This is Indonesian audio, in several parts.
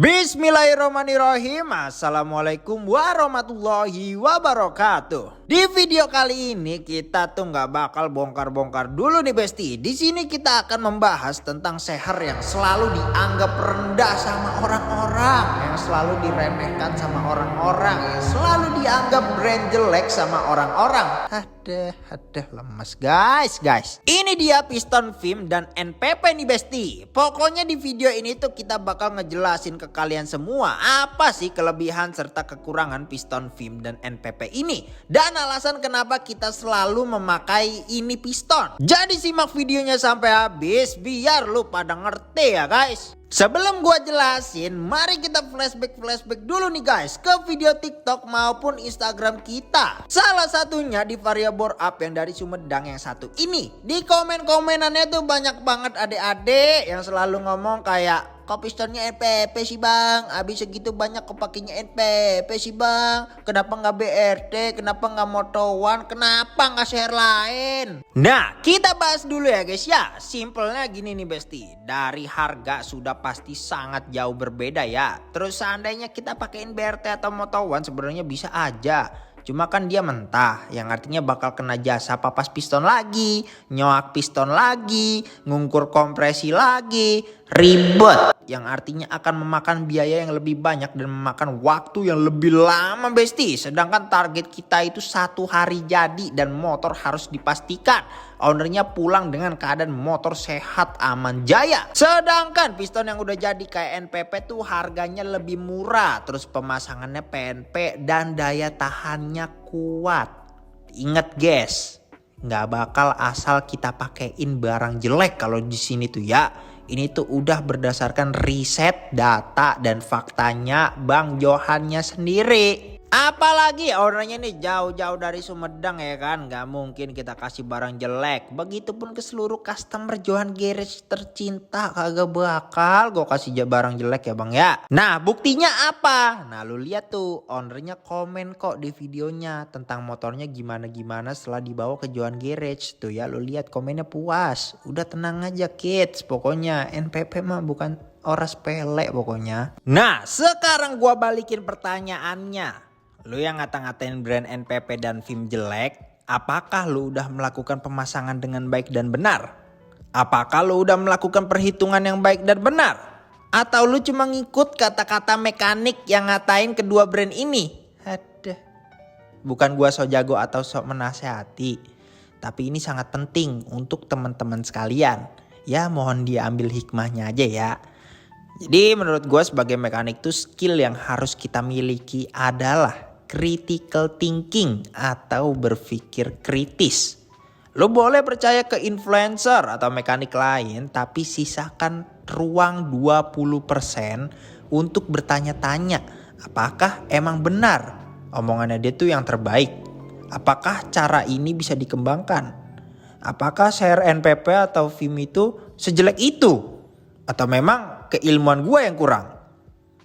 Bismillahirrahmanirrahim. Assalamualaikum warahmatullahi wabarakatuh. Di video kali ini kita tuh nggak bakal bongkar-bongkar dulu nih Besti. Di sini kita akan membahas tentang seher yang selalu dianggap rendah sama orang-orang, yang selalu diremehkan sama orang-orang, yang selalu dianggap brand jelek sama orang-orang. Aduh lemes guys. Ini dia piston Vim dan NPP nih Besti. Pokoknya di video ini tuh kita bakal ngejelasin ke kalian semua apa sih kelebihan serta kekurangan piston Vim dan NPP ini, dan alasan kenapa kita selalu memakai ini piston. Jadi simak videonya sampai habis biar lu pada ngerti ya guys. Sebelum gua jelasin, mari kita flashback dulu nih guys ke video TikTok maupun Instagram kita. Salah satunya di variabel up yang dari Sumedang yang satu ini. Di komen-komenannya tuh banyak banget adik-adik yang selalu ngomong kayak, kok pistonnya NPP sih bang? Abis segitu banyak kok pakainya NPP sih bang? Kenapa nggak BRT? Kenapa nggak Moto One? Kenapa nggak share lain? Nah kita bahas dulu ya guys ya. Simpelnya gini nih Besti. Dari harga sudah pasti sangat jauh berbeda ya. Terus seandainya kita pakein BRT atau Moto One sebenarnya bisa aja. Cuma kan dia mentah, yang artinya bakal kena jasa papas piston lagi, nyoak piston lagi, ngungkur kompresi lagi, ribet. Yang artinya akan memakan biaya yang lebih banyak dan memakan waktu yang lebih lama Besti. Sedangkan target kita itu 1 hari jadi dan motor harus dipastikan ownernya pulang dengan keadaan motor sehat aman jaya. Sedangkan piston yang udah jadi kayak NPP tuh harganya lebih murah. Terus pemasangannya PNP dan daya tahannya kuat. Ingat guys, nggak bakal asal kita pakein barang jelek kalau di sini tuh ya. Ini tuh udah berdasarkan riset, data, dan faktanya Bang Johannya sendiri. Apalagi ownernya nih jauh-jauh dari Sumedang ya kan. Gak mungkin kita kasih barang jelek. Begitupun ke seluruh customer Johan Garage tercinta. Kagak bakal gue kasih barang jelek ya bang ya. Nah buktinya apa? Nah lu lihat tuh ownernya komen kok di videonya tentang motornya gimana-gimana setelah dibawa ke Johan Garage. Tuh ya lu lihat komennya puas. Udah tenang aja kids. Pokoknya NPP mah bukan oras pelek pokoknya. Nah sekarang gua balikin pertanyaannya. Lu yang ngata-ngatain brand NPP dan Vim jelek, apakah lu udah melakukan pemasangan dengan baik dan benar? Apakah lu udah melakukan perhitungan yang baik dan benar? Atau lu cuma ngikut kata-kata mekanik yang ngatain kedua brand ini? Aduh. Bukan gua so jago atau sok menasehati, tapi ini sangat penting untuk teman-teman sekalian. Ya mohon diambil hikmahnya aja ya. Jadi menurut gue sebagai mekanik tuh skill yang harus kita miliki adalah critical thinking atau berpikir kritis. Lo boleh percaya ke influencer atau mekanik lain, tapi sisakan ruang 20% untuk bertanya-tanya apakah emang benar omongannya dia tuh yang terbaik. Apakah cara ini bisa dikembangkan? Apakah share NPP atau Vim itu sejelek itu? Atau memang keilmuan gue yang kurang?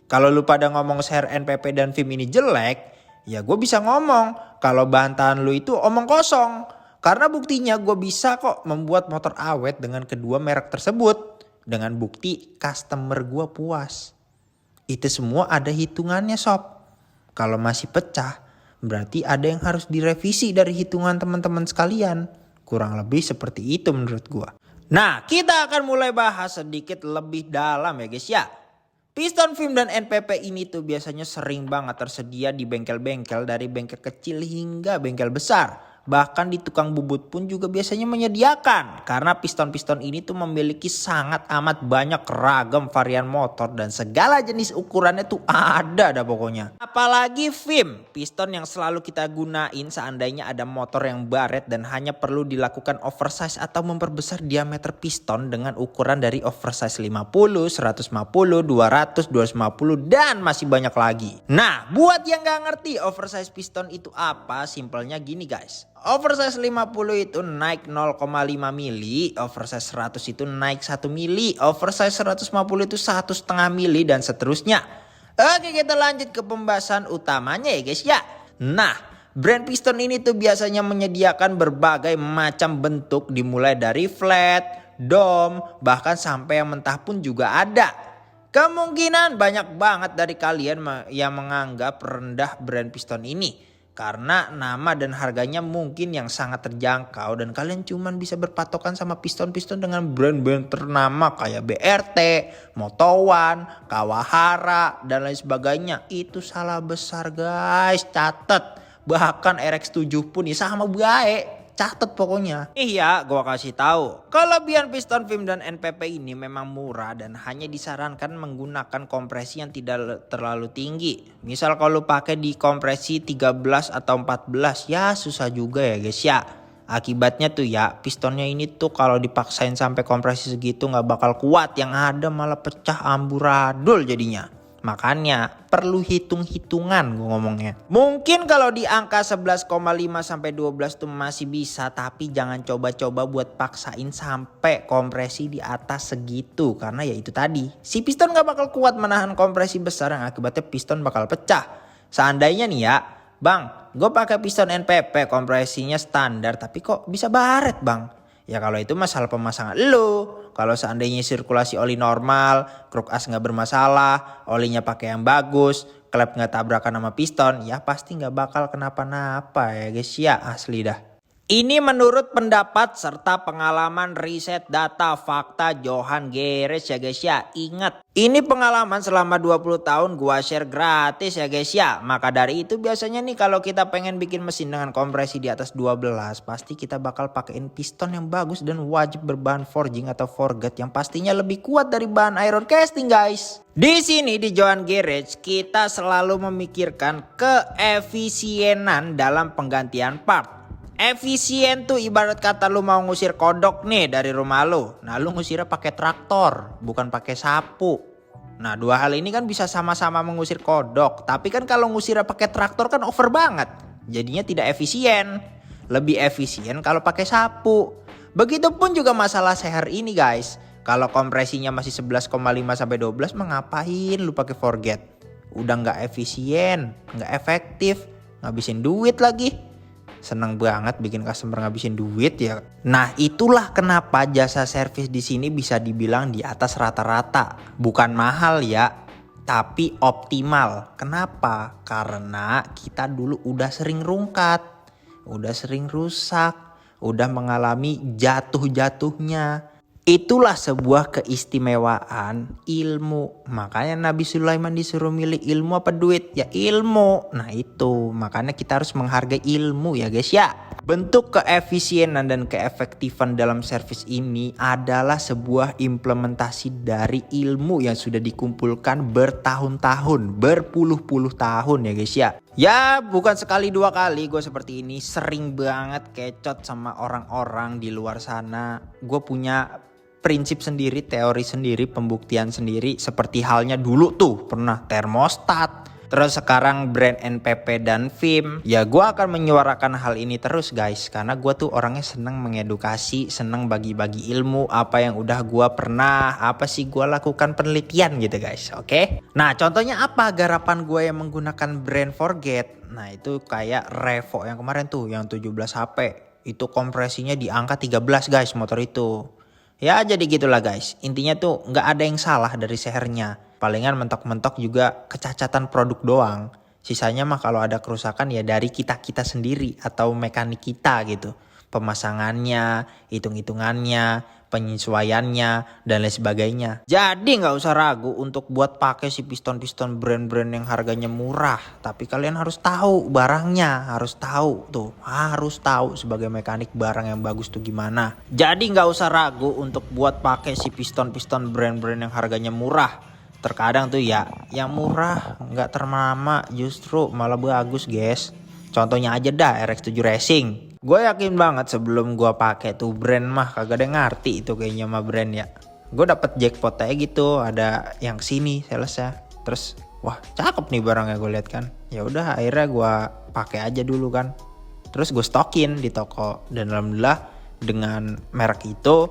Kalau lu pada ngomong share NPP dan Vim ini jelek, ya gue bisa ngomong kalau bantahan lu itu omong kosong. Karena buktinya gue bisa kok membuat motor awet dengan kedua merek tersebut. Dengan bukti customer gue puas. Itu semua ada hitungannya sob. Kalau masih pecah, berarti ada yang harus direvisi dari hitungan teman-teman sekalian. Kurang lebih seperti itu menurut gue. Nah kita akan mulai bahas sedikit lebih dalam ya guys ya. Piston Vim dan NPP ini tuh biasanya sering banget tersedia di bengkel-bengkel dari bengkel kecil hingga bengkel besar. Bahkan di tukang bubut pun juga biasanya menyediakan. Karena piston-piston ini tuh memiliki sangat amat banyak ragam varian motor dan segala jenis ukurannya tuh ada dah pokoknya. Apalagi Vim, piston yang selalu kita gunain seandainya ada motor yang baret dan hanya perlu dilakukan oversize atau memperbesar diameter piston dengan ukuran dari oversize 50, 150, 200, 250 dan masih banyak lagi. Nah buat yang gak ngerti oversize piston itu apa, simpelnya gini guys. Oversize 50 itu naik 0,5 mili, oversize 100 itu naik 1 mili, oversize 150 itu 1,5 mili dan seterusnya. Oke kita lanjut ke pembahasan utamanya ya guys ya. Nah brand piston ini tuh biasanya menyediakan berbagai macam bentuk dimulai dari flat, dome, bahkan sampai yang mentah pun juga ada. Kemungkinan banyak banget dari kalian yang menganggap rendah brand piston ini karena nama dan harganya mungkin yang sangat terjangkau dan kalian cuman bisa berpatokan sama piston-piston dengan brand-brand ternama kayak BRT, Moto1, Kawahara dan lain sebagainya. Itu salah besar guys, catet. Bahkan RX7 pun ya sama baik. Catat pokoknya. Iya, gua kasih tahu. Kelebihan piston film dan NPP ini memang murah dan hanya disarankan menggunakan kompresi yang tidak terlalu tinggi. Misal kalau pakai di kompresi 13 atau 14 ya susah juga ya guys ya. Akibatnya tuh ya pistonnya ini tuh kalau dipaksain sampai kompresi segitu nggak bakal kuat. Yang ada malah pecah amburadul jadinya. Makanya perlu hitung-hitungan gue ngomongnya. Mungkin kalau di angka 11,5 sampai 12 tuh masih bisa. Tapi jangan coba-coba buat paksain sampai kompresi di atas segitu. Karena ya itu tadi. Si piston gak bakal kuat menahan kompresi besar yang akibatnya piston bakal pecah. Seandainya nih ya. Bang, gue pakai piston NPP kompresinya standar. Tapi kok bisa baret bang? Ya kalau itu masalah pemasangan lu. Kalau seandainya sirkulasi oli normal, kruk as nggak bermasalah, olinya pakai yang bagus, klep nggak tabrakan sama piston, ya pasti nggak bakal kenapa-napa ya guys ya, asli dah. Ini menurut pendapat serta pengalaman riset data fakta Johan Garage ya guys ya. Ingat, ini pengalaman selama 20 tahun gua share gratis ya guys ya. Maka dari itu biasanya nih kalau kita pengen bikin mesin dengan kompresi di atas 12, pasti kita bakal pakein piston yang bagus dan wajib berbahan forging atau forget yang pastinya lebih kuat dari bahan iron casting guys. Di sini di Johan Garage kita selalu memikirkan keefisienan dalam penggantian part. Efisien tuh ibarat kata lu mau ngusir kodok nih dari rumah lu. Nah lu ngusirnya pakai traktor bukan pakai sapu. Nah dua hal ini kan bisa sama-sama mengusir kodok. Tapi kan kalau ngusirnya pakai traktor kan over banget. Jadinya tidak efisien. Lebih efisien kalau pakai sapu. Begitupun juga masalah seher ini guys. Kalau kompresinya masih 11,5 sampai 12 ngapain lu pakai forget? Udah nggak efisien, nggak efektif, ngabisin duit lagi. Seneng banget bikin customer ngabisin duit ya. Nah itulah kenapa jasa servis di sini bisa dibilang di atas rata-rata. Bukan mahal ya, tapi optimal. Kenapa? Karena kita dulu udah sering rungkat, udah sering rusak, udah mengalami jatuh-jatuhnya. Itulah sebuah keistimewaan ilmu. Makanya Nabi Sulaiman disuruh milih ilmu apa duit? Ya ilmu. Nah itu. Makanya kita harus menghargai ilmu ya guys ya. Bentuk keefisienan dan keefektifan dalam servis ini adalah sebuah implementasi dari ilmu yang sudah dikumpulkan bertahun-tahun, berpuluh-puluh tahun ya guys ya. Ya bukan sekali dua kali gue seperti ini, sering banget kecot sama orang-orang di luar sana. Gue punya prinsip sendiri, teori sendiri, pembuktian sendiri. Seperti halnya dulu tuh pernah termostat. Terus sekarang brand NPP dan film. Ya gue akan menyuarakan hal ini terus guys. Karena gue tuh orangnya seneng mengedukasi, seneng bagi-bagi ilmu. Apa yang udah gue pernah, apa sih gue lakukan penelitian gitu guys. Oke. Nah contohnya apa garapan gue yang menggunakan brand Forget. Nah itu kayak Revo yang kemarin tuh, yang 17 HP. Itu kompresinya di angka 13 guys motor itu. Ya jadi gitulah guys. Intinya tuh nggak ada yang salah dari sehernya. Palingan mentok-mentok juga kecacatan produk doang. Sisanya mah kalau ada kerusakan ya dari kita-kita sendiri atau mekanik kita gitu. Pemasangannya, hitung-hitungannya, penyesuaiannya, dan lain sebagainya. Jadi nggak usah ragu untuk buat pakai si piston-piston brand-brand yang harganya murah. Tapi kalian harus tahu barangnya, harus tahu tuh, harus tahu sebagai mekanik barang yang bagus tuh gimana. Jadi nggak usah ragu untuk buat pakai si piston-piston brand-brand yang harganya murah. Terkadang tuh ya, yang murah nggak ternama justru malah bagus guys. Contohnya aja dah RX7 Racing. Gue yakin banget sebelum gue pakai tuh brand mah kagak ada yang ngerti itu kayaknya mah brand ya. Gue dapet jackpot aja gitu, ada yang sini salesnya. Terus wah cakep nih barangnya gue lihat kan. Ya udah akhirnya gue pakai aja dulu kan. Terus gue stokin di toko dan alhamdulillah dengan merek itu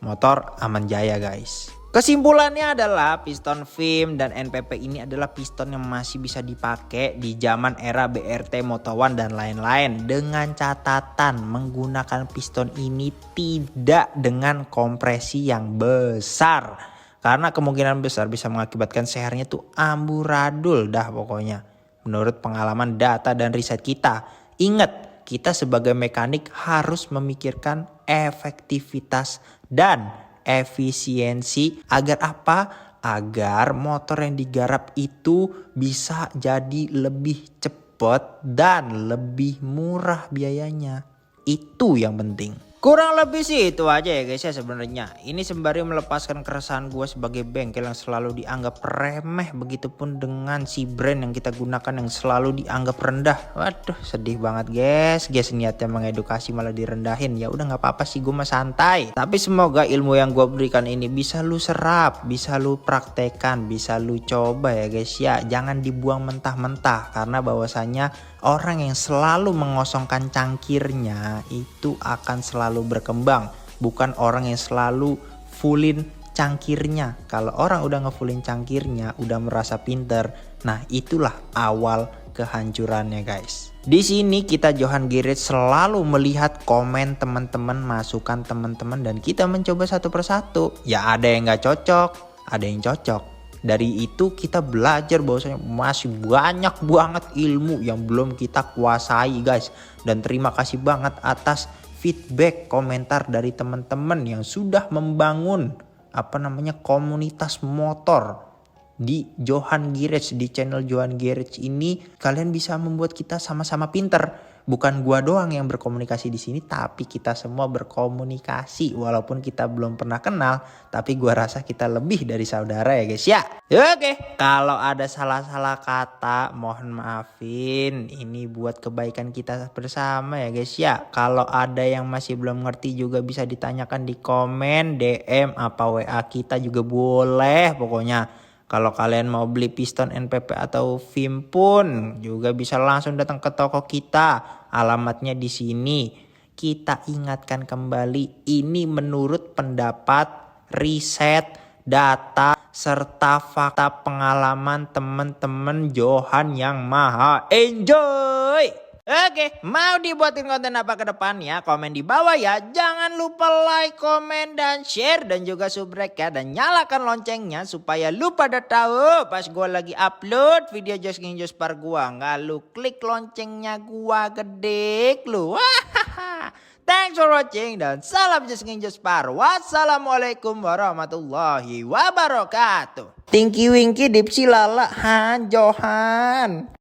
motor aman jaya guys. Kesimpulannya adalah piston film dan NPP ini adalah piston yang masih bisa dipakai di zaman era BRT, Moto1 dan lain-lain. Dengan catatan menggunakan piston ini tidak dengan kompresi yang besar. Karena kemungkinan besar bisa mengakibatkan sehernya tuh amburadul dah pokoknya. Menurut pengalaman data dan riset kita. Ingat, kita sebagai mekanik harus memikirkan efektivitas dan efisiensi agar apa? Agar motor yang digarap itu bisa jadi lebih cepat dan lebih murah biayanya. Itu yang penting. Kurang lebih sih itu aja ya guys ya sebenarnya. Ini sembari melepaskan keresahan gue sebagai bengkel yang selalu dianggap remeh. Begitupun dengan si brand yang kita gunakan yang selalu dianggap rendah. Waduh sedih banget guys. Guys niatnya mengedukasi malah direndahin. Ya udah nggak apa-apa sih, gue mah santai. Tapi semoga ilmu yang gue berikan ini bisa lu serap, bisa lu praktekan, bisa lu coba ya guys ya. Jangan dibuang mentah-mentah karena bahwasanya orang yang selalu mengosongkan cangkirnya itu akan selalu berkembang. Bukan orang yang selalu fullin cangkirnya. Kalau orang udah ngefullin cangkirnya, udah merasa pinter, nah itulah awal kehancurannya guys. Di sini kita Johan Garage selalu melihat komen teman-teman, masukan teman-teman, dan kita mencoba satu persatu. Ya ada yang nggak cocok, ada yang cocok. Dari itu kita belajar bahwasanya masih banyak banget ilmu yang belum kita kuasai guys. Dan terima kasih banget atas feedback komentar dari teman-teman yang sudah membangun komunitas motor di Johan Garage, di channel Johan Garage ini. Kalian bisa membuat kita sama-sama pinter. Bukan gua doang yang berkomunikasi di sini, tapi kita semua berkomunikasi. Walaupun kita belum pernah kenal, tapi gua rasa kita lebih dari saudara ya guys ya. Oke, kalau ada salah-salah kata mohon maafin. Ini buat kebaikan kita bersama ya guys ya. Kalau ada yang masih belum ngerti juga bisa ditanyakan di komen, DM, apa WA kita juga boleh pokoknya. Kalau kalian mau beli piston NPP atau VIM pun juga bisa langsung datang ke toko kita. Alamatnya di sini. Kita ingatkan kembali, ini menurut pendapat, riset, data, serta fakta pengalaman teman-teman Johan yang maha enjoy. Oke, mau dibuatin konten apa ke depannya? Komen di bawah ya. Jangan lupa like, komen, dan share. Dan juga subrek ya. Dan nyalakan loncengnya supaya lu pada tahu pas gue lagi upload video Just King Jospar gua. Nggak lu klik loncengnya gua gede lu. Thanks for watching dan salam Just King Jospar. Wassalamualaikum warahmatullahi wabarakatuh. Tinky Winky Dipsi Lala Han Johan.